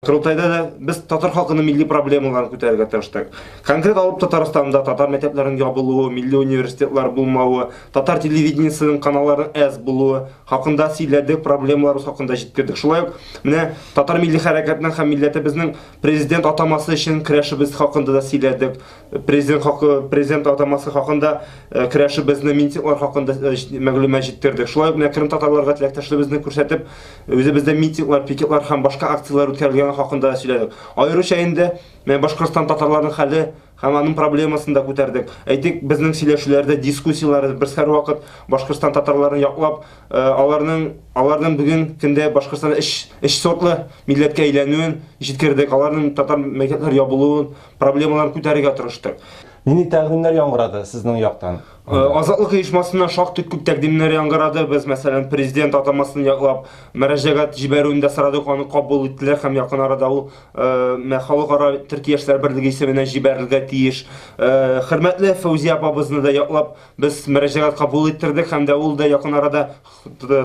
Курултайда да біз татар халқының милли проблемаларын көтеруге тырыштык. Конкрет алып Татарстанда татар мектептерінің жабылуы, милли университетлар булмауы, татар телевидениесінің каналларын әз булуы хакында сөйләдек, проблемалар хакында җиткердек. Шулай ук менә татар милли хәрәкәтенең һәм милләтебезнең президент атамасы өчен көрәшебез хакында да сөйләдек. Президент атамасы хакында көрәшебезне, митинглар хакында мәгълүмат җиткердек. Шулай ук менә Крым татарларга теләктәшлегебезне күрсәтеп, үзебездә митинглар, пикетлар һәм башка акциялар үткәрелгән хакында сөйләдек. Аеруча инде Башкортстан татарларының хәле һәм аның проблемасын да күтәрдек. Әйтик, безнең сөйләшүләрдә, дискуссиялар без һәр вакыт Башкортстан татарларын яклап, аларның бүген көндә Башкортстан эш сортлы милләткә әйләнүен җиткердек. Аларның татар мәктәпләр ябылуын, проблемаларын күтәрергә тырыштык. Нинди тәкъдимнәр яңгырады сезнең яктан? Азатлык оешмасыннан шактый күп тәкъдимнәр яңгырады. Без, мәсәлән, президент атамасын яклап, мөрәҗәгать җибәрүендә сорадык, аны кабул иттеләр һәм якын арада ул халыкара Төркия яшьләр берлеге исеменнән җибәрелергә тиеш. Хөрмәтле Фәүзия апабызны да яклап, без мөрәҗәгать кабул иттердек һәм дә ул да якын арада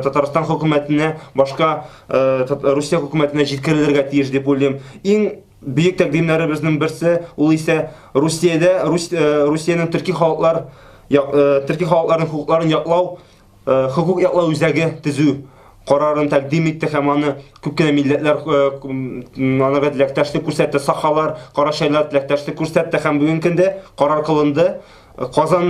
Татарстан хөкүмәтенә, башка Русия хөкүмәтенә җиткерелергә тиеш дип уйлыйм. Иң бөек тәкъдимнәребезнең берсе ул исә Русиянең төрки халыкларының хукукларын яклау, хукук яклау үзәге төзү карарын тәкъдим итте һәм аны күп кенә милләтләр анага теләктәшлек күрсәтте, сахалар, карашайлар теләктәшлек күрсәтте һәм бүген көндә карар кылынды. Казан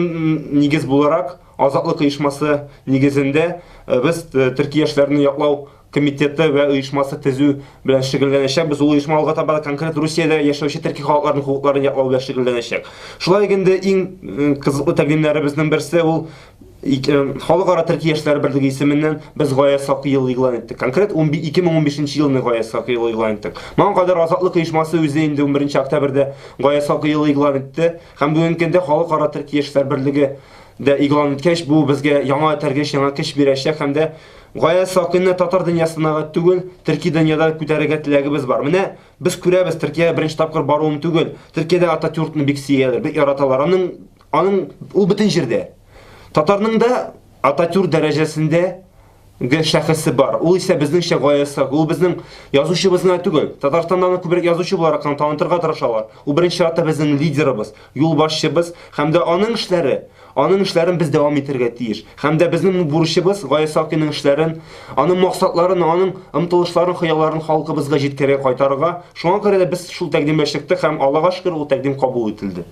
нигез буларак Азатлык оешмасы нигезендә без Төркия яшьләрне яклау комитеты ва оешмасы төзү белән шөгыльләнәчәкбез. Ул оешма алга таба конкрет Русиядә яшәүче төрки халыкларның хукукларын яклау белән шөгыльләнәчәк. Шулай инде иң кызыклы тәкъдимнәребезнең берсе ул халыкара Төркия яшьләр берлеге исеменнән без Гаяз Сакый елы игълан иттек. Конкрет 2015 елны Гаяз Сакый елы игълан иттек. Моңа кадәр Азатлык оешмасы үзе инде 11 октябрьдә Гаяз Сакый елы игълан итте һәм бүген көндә халыкара Төркия яшьләр берлеге дә игълан иткәч, бу безгә яңа тәргеш, яңа көч бирәчәк һәм дә Гаяз Сакыйны татар дөньясына түгел, Төрки дөньяда күтәрергә теләгебез бар. Менә без күрәбез, Төркиягә беренче тапкыр баруым түгел. Төркиядә Ататюркны бик сөяләр, бик яраталар. Аның ул бөтен җирдә. Татарның да Ататюрк дәрәҗәсендә шәхесе бар. Ул исә безнеңчә Гаяз Сакый. Ул безнең язучыбыз гына түгел. Татарстаннан күбрәк язучы буларак танытырга тырышалар. Ул беренче чиратта безнең лидерыбыз, юлбашчыбыз һәм дә аның эшләрен без дәвам итәргә тиеш. Һәм дә безнең бурычыбыз Гаяз Сакыйның эшләрен, аның максатларын, аның омтылышларын, хыялларын халкыбызга җиткерә, кайтарырга. Шуңа күрә дә без шул тәкъдимгә чыктык һәм Аллага шөкер, ул тәкъдим кабул ителде.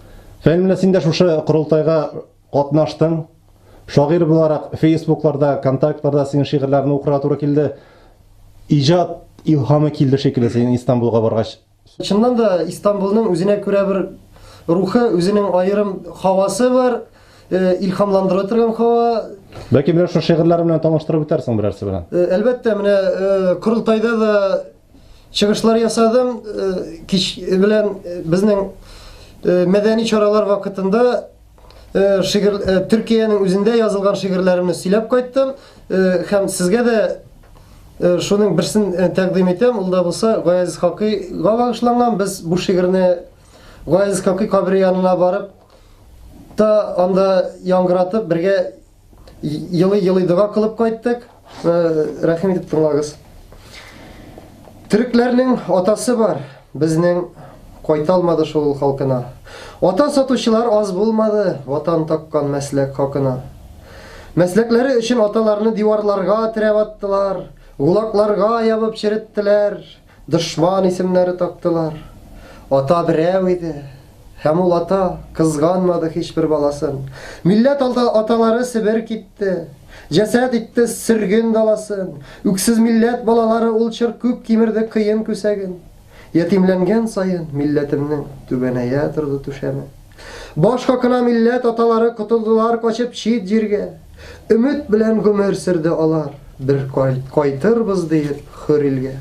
Фәлминә, син дә шушы курултайга катнаштың. Шагыйрь буларак Фейсбукларда, контактларда синең шигырьләрне укырга туры килде. Иҗат илһамы килде шикелле син Истанбулга баргач. Чыннан да Истанбулның үзенә күрә бер рухы, үзенең аерым һавасы бар, илһамландырып торган һава. Бәлки менә шу шигырьләр белән таныштырып үтәрсең берәрсе белән. Әлбәттә, менә Курултайда да чыгышлар ясадым. Кич белән безнең мәдәни чаралар вакытында Төркиянең үзендә язылган шигырьләремне сөйләп кайттым һәм сезгә дә шуның берсен тәкъдим итәм. Ул да булса Гаяз Сакыйга багышланган. Без бу шигырьне Гаяз Сакый кабре янына барып та анда яңгыратып бергә елый дуга кылып кайттык. Рәхим итеп тыңлагыз. Төрекләрнең атасы бар, безнең кайта алмады шул халкына. Ата сатучылар аз булмады, ватан таккан мәсләк хакына. Мәсләкләре өчен аталарны диварларга терәп аттылар, гулакларга ябып череттеләр, дошман исемнәре тактылар. Ата берәү иде, һәм ул ата кызганмады һичбер баласын. Милләт аталары Себер китте, җәсәд итте сөрген даласын. Үксез милләт балалары ул чыр күп кимерде кыен күсәген. Ятимләнгән сайын милләтемнең түбәнәя торды түшәме. Баш хакына милләт аталары котылдылар качып чит җиргә. Өмет белән гомер сөрде алар, бер кайтырбыз диеп хөр илгә.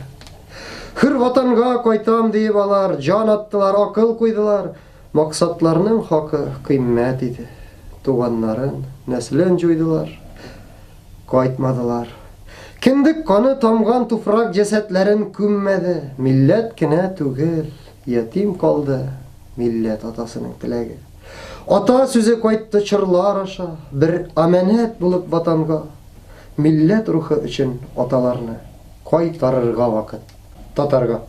Хөр ватанга кайтам диеп алар, җан аттылар, акыл куйдылар. Максатларның хакы кыйммәт иде. Туганнарын, нәслен җуйдылар. Кайтмадылар. Киндек каны тамган туфрак җәсәтләрен күммәде. Милләт кенә түгел, ятим калды милләт атасының теләге. Ата сүзе кайтты чырлар аша, бер аманат булып ватанга. Милләт рухы өчен аталарны кайтарырга вакыт татарга.